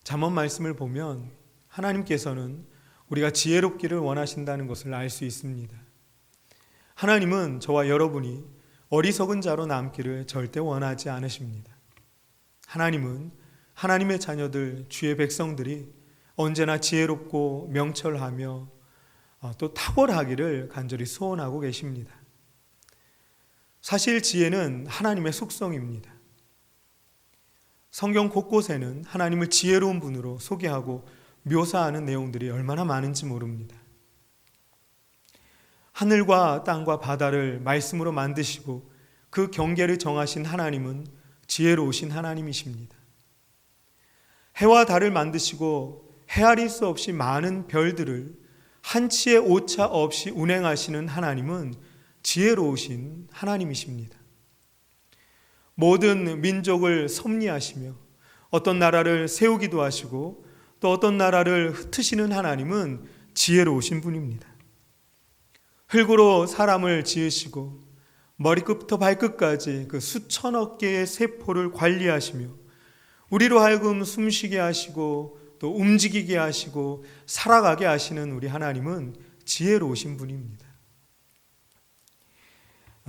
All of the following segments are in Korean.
잠언 말씀을 보면 하나님께서는 우리가 지혜롭기를 원하신다는 것을 알 수 있습니다. 하나님은 저와 여러분이 어리석은 자로 남기를 절대 원하지 않으십니다. 하나님은 하나님의 자녀들, 주의 백성들이 언제나 지혜롭고 명철하며 또 탁월하기를 간절히 소원하고 계십니다. 사실 지혜는 하나님의 속성입니다. 성경 곳곳에는 하나님을 지혜로운 분으로 소개하고 묘사하는 내용들이 얼마나 많은지 모릅니다. 하늘과 땅과 바다를 말씀으로 만드시고 그 경계를 정하신 하나님은 지혜로우신 하나님이십니다. 해와 달을 만드시고 헤아릴 수 없이 많은 별들을 한치의 오차 없이 운행하시는 하나님은 지혜로우신 하나님이십니다. 모든 민족을 섭리하시며 어떤 나라를 세우기도 하시고 또 어떤 나라를 흩으시는 하나님은 지혜로우신 분입니다. 흙으로 사람을 지으시고 머리끝부터 발끝까지 그 수천억 개의 세포를 관리하시며 우리로 하여금 숨쉬게 하시고 또 움직이게 하시고 살아가게 하시는 우리 하나님은 지혜로우신 분입니다.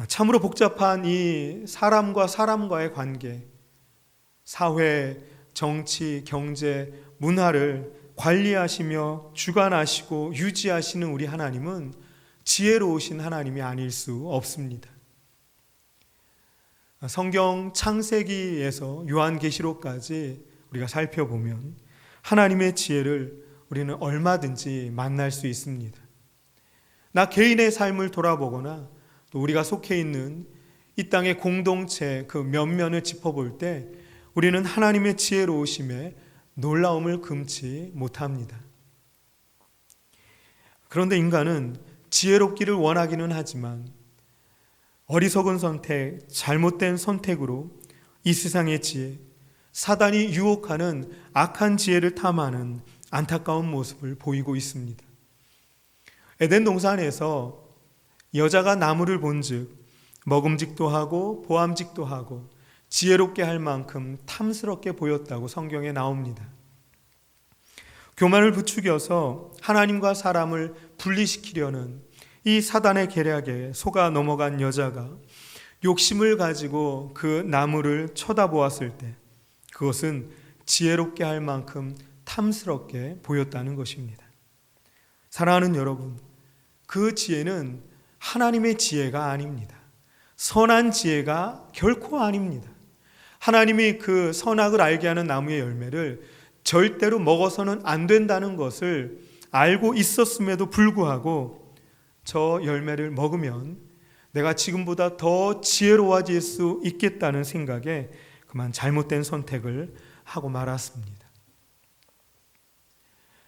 참으로 복잡한 이 사람과 사람과의 관계, 사회, 정치, 경제, 문화를 관리하시며 주관하시고 유지하시는 우리 하나님은 지혜로우신 하나님이 아닐 수 없습니다. 성경 창세기에서 요한계시록까지 우리가 살펴보면 하나님의 지혜를 우리는 얼마든지 만날 수 있습니다. 나 개인의 삶을 돌아보거나 또 우리가 속해 있는 이 땅의 공동체 그 면면을 짚어볼 때 우리는 하나님의 지혜로우심에 놀라움을 금치 못합니다. 그런데 인간은 지혜롭기를 원하기는 하지만 어리석은 선택, 잘못된 선택으로 이 세상의 지혜, 사단이 유혹하는 악한 지혜를 탐하는 안타까운 모습을 보이고 있습니다. 에덴 동산에서 여자가 나무를 본즉 먹음직도 하고 보암직도 하고 지혜롭게 할 만큼 탐스럽게 보였다고 성경에 나옵니다. 교만을 부추겨서 하나님과 사람을 분리시키려는 이 사단의 계략에 속아 넘어간 여자가 욕심을 가지고 그 나무를 쳐다보았을 때 그것은 지혜롭게 할 만큼 탐스럽게 보였다는 것입니다. 사랑하는 여러분, 그 지혜는 하나님의 지혜가 아닙니다. 선한 지혜가 결코 아닙니다. 하나님이 그 선악을 알게 하는 나무의 열매를 절대로 먹어서는 안 된다는 것을 알고 있었음에도 불구하고 저 열매를 먹으면 내가 지금보다 더 지혜로워질 수 있겠다는 생각에 그만 잘못된 선택을 하고 말았습니다.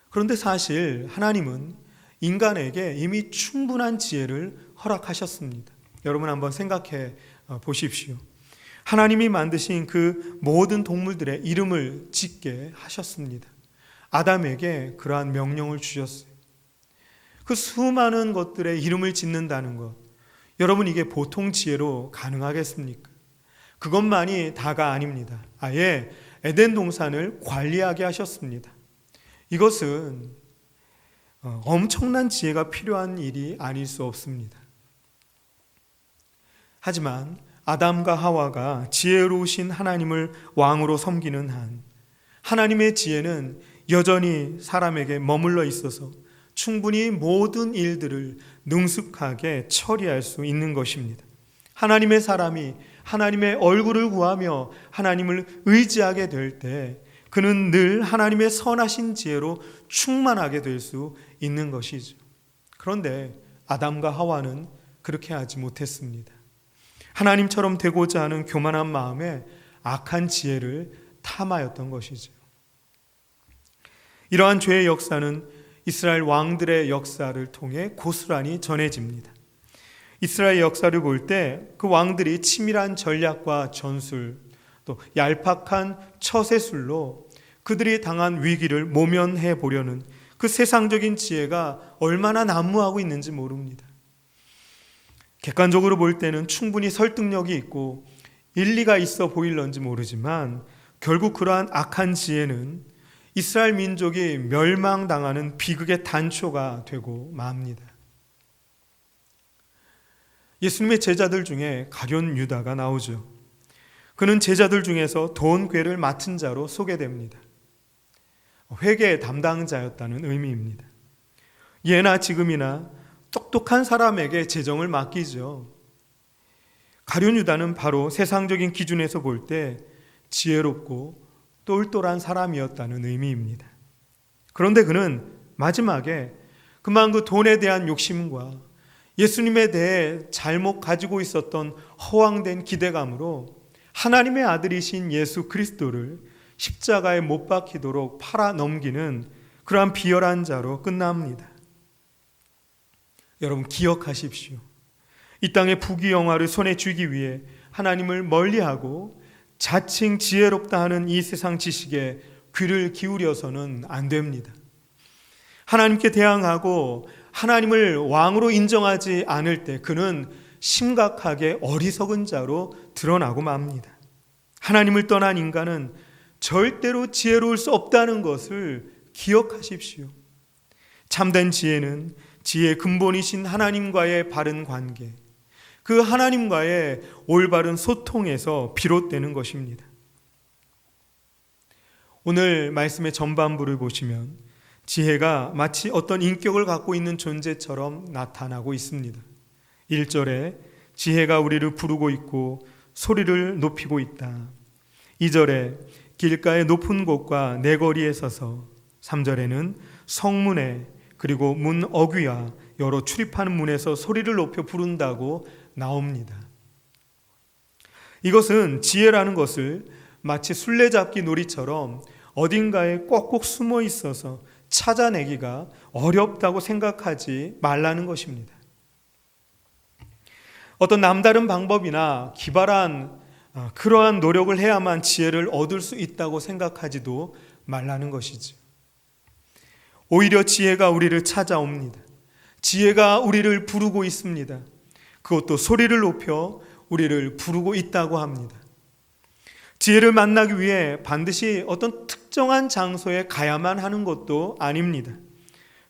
그런데 사실 하나님은 인간에게 이미 충분한 지혜를 허락하셨습니다. 여러분 한번 생각해 보십시오. 하나님이 만드신 그 모든 동물들의 이름을 짓게 하셨습니다. 아담에게 그러한 명령을 주셨어요. 그 수많은 것들의 이름을 짓는다는 것, 여러분 이게 보통 지혜로 가능하겠습니까? 그것만이 다가 아닙니다. 아예 에덴 동산을 관리하게 하셨습니다. 이것은 엄청난 지혜가 필요한 일이 아닐 수 없습니다. 하지만 아담과 하와가 지혜로우신 하나님을 왕으로 섬기는 한 하나님의 지혜는 여전히 사람에게 머물러 있어서 충분히 모든 일들을 능숙하게 처리할 수 있는 것입니다. 하나님의 사람이 하나님의 얼굴을 구하며 하나님을 의지하게 될 때 그는 늘 하나님의 선하신 지혜로 충만하게 될 수 있는 것이죠. 그런데 아담과 하와는 그렇게 하지 못했습니다. 하나님처럼 되고자 하는 교만한 마음에 악한 지혜를 탐하였던 것이죠. 이러한 죄의 역사는 이스라엘 왕들의 역사를 통해 고스란히 전해집니다. 이스라엘 역사를 볼 때 그 왕들이 치밀한 전략과 전술, 또 얄팍한 처세술로 그들이 당한 위기를 모면해 보려는 그 세상적인 지혜가 얼마나 난무하고 있는지 모릅니다. 객관적으로 볼 때는 충분히 설득력이 있고 일리가 있어 보일런지 모르지만 결국 그러한 악한 지혜는 이스라엘 민족이 멸망당하는 비극의 단초가 되고 맙니다. 예수님의 제자들 중에 가룟 유다가 나오죠. 그는 제자들 중에서 돈 궤를 맡은 자로 소개됩니다. 회계 담당자였다는 의미입니다. 예나 지금이나 똑똑한 사람에게 재정을 맡기죠. 가룟 유다는 바로 세상적인 기준에서 볼 때 지혜롭고 똘똘한 사람이었다는 의미입니다. 그런데 그는 마지막에 그만 그 돈에 대한 욕심과 예수님에 대해 잘못 가지고 있었던 허황된 기대감으로 하나님의 아들이신 예수 그리스도를 십자가에 못 박히도록 팔아 넘기는 그러한 비열한 자로 끝납니다. 여러분 기억하십시오. 이 땅의 부귀영화를 손에 쥐기 위해 하나님을 멀리하고 자칭 지혜롭다 하는 이 세상 지식에 귀를 기울여서는 안 됩니다. 하나님께 대항하고 하나님을 왕으로 인정하지 않을 때 그는 심각하게 어리석은 자로 드러나고 맙니다. 하나님을 떠난 인간은 절대로 지혜로울 수 없다는 것을 기억하십시오. 참된 지혜는 지혜의 근본이신 하나님과의 바른 관계, 그 하나님과의 올바른 소통에서 비롯되는 것입니다. 오늘 말씀의 전반부를 보시면 지혜가 마치 어떤 인격을 갖고 있는 존재처럼 나타나고 있습니다. 1절에 지혜가 우리를 부르고 있고 소리를 높이고 있다. 2절에 길가의 높은 곳과 내거리에 서서, 3절에는 성문에 그리고 문 어귀와 여러 출입하는 문에서 소리를 높여 부른다고 나옵니다. 이것은 지혜라는 것을 마치 술래잡기 놀이처럼 어딘가에 꼭꼭 숨어 있어서 찾아내기가 어렵다고 생각하지 말라는 것입니다. 어떤 남다른 방법이나 기발한 그러한 노력을 해야만 지혜를 얻을 수 있다고 생각하지도 말라는 것이죠. 오히려 지혜가 우리를 찾아옵니다. 지혜가 우리를 부르고 있습니다. 그것도 소리를 높여 우리를 부르고 있다고 합니다. 지혜를 만나기 위해 반드시 어떤 특정한 장소에 가야만 하는 것도 아닙니다.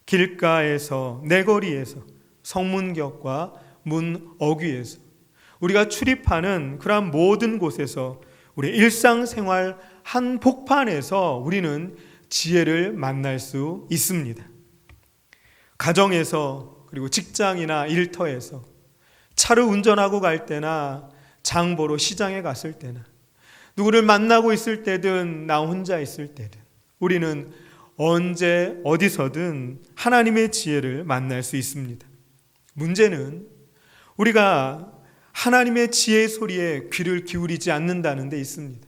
길가에서, 내거리에서, 성문격과 문 어귀에서, 우리가 출입하는 그러한 모든 곳에서, 우리 일상생활 한복판에서 우리는 지혜를 만날 수 있습니다. 가정에서, 그리고 직장이나 일터에서, 차를 운전하고 갈 때나 장 보러 시장에 갔을 때나, 누구를 만나고 있을 때든 나 혼자 있을 때든 우리는 언제 어디서든 하나님의 지혜를 만날 수 있습니다. 문제는 우리가 하나님의 지혜의 소리에 귀를 기울이지 않는다는 데 있습니다.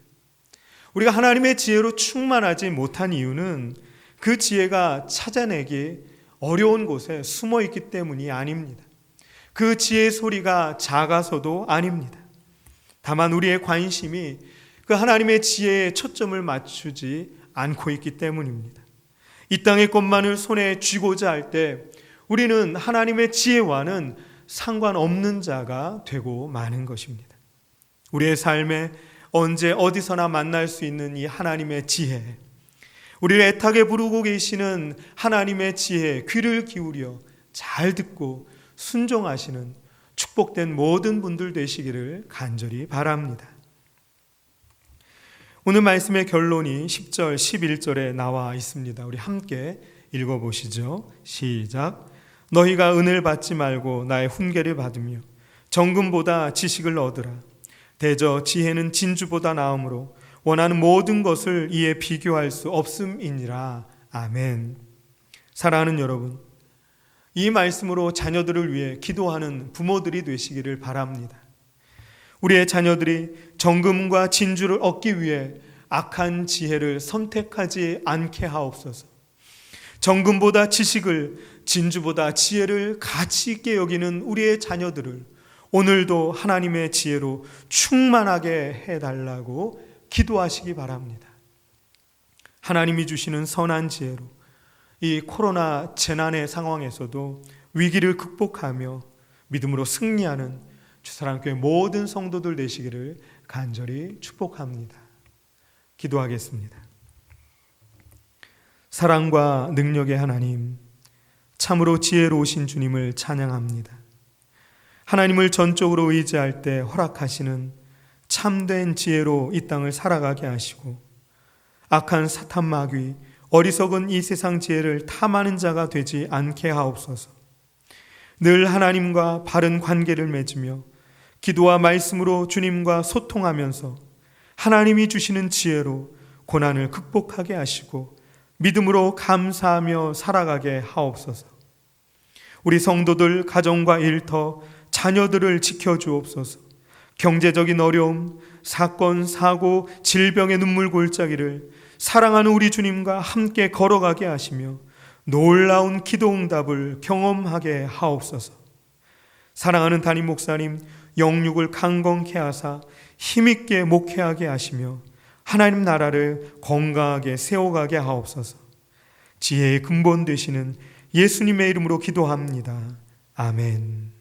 우리가 하나님의 지혜로 충만하지 못한 이유는 그 지혜가 찾아내기 어려운 곳에 숨어 있기 때문이 아닙니다. 그 지혜의 소리가 작아서도 아닙니다. 다만 우리의 관심이 그 하나님의 지혜에 초점을 맞추지 않고 있기 때문입니다. 이 땅의 것만을 손에 쥐고자 할 때 우리는 하나님의 지혜와는 상관없는 자가 되고 마는 것입니다. 우리의 삶에 언제 어디서나 만날 수 있는 이 하나님의 지혜, 우리를 애타게 부르고 계시는 하나님의 지혜에 귀를 기울여 잘 듣고 순종하시는 축복된 모든 분들 되시기를 간절히 바랍니다. 오늘 말씀의 결론이 10절, 11절에 나와 있습니다. 우리 함께 읽어보시죠. 시작. 너희가 은을 받지 말고 나의 훈계를 받으며 정금보다 지식을 얻으라. 대저 지혜는 진주보다 나음으로 원하는 모든 것을 이에 비교할 수 없음이니라. 아멘. 사랑하는 여러분, 이 말씀으로 자녀들을 위해 기도하는 부모들이 되시기를 바랍니다. 우리의 자녀들이 정금과 진주를 얻기 위해 악한 지혜를 선택하지 않게 하옵소서. 정금보다 지식을, 진주보다 지혜를 가치 있게 여기는 우리의 자녀들을 오늘도 하나님의 지혜로 충만하게 해달라고 기도하시기 바랍니다. 하나님이 주시는 선한 지혜로 이 코로나 재난의 상황에서도 위기를 극복하며 믿음으로 승리하는 주사랑교회 모든 성도들 되시기를 간절히 축복합니다. 기도하겠습니다. 사랑과 능력의 하나님, 참으로 지혜로우신 주님을 찬양합니다. 하나님을 전적으로 의지할 때 허락하시는 참된 지혜로 이 땅을 살아가게 하시고, 악한 사탄 마귀, 어리석은 이 세상 지혜를 탐하는 자가 되지 않게 하옵소서. 늘 하나님과 바른 관계를 맺으며 기도와 말씀으로 주님과 소통하면서 하나님이 주시는 지혜로 고난을 극복하게 하시고 믿음으로 감사하며 살아가게 하옵소서. 우리 성도들 가정과 일터, 자녀들을 지켜주옵소서. 경제적인 어려움, 사건, 사고, 질병의 눈물 골짜기를 사랑하는 우리 주님과 함께 걸어가게 하시며 놀라운 기도 응답을 경험하게 하옵소서. 사랑하는 담임 목사님, 영육을 강건케 하사 힘있게 목회하게 하시며 하나님 나라를 건강하게 세워가게 하옵소서. 지혜의 근본 되시는 예수님의 이름으로 기도합니다. 아멘.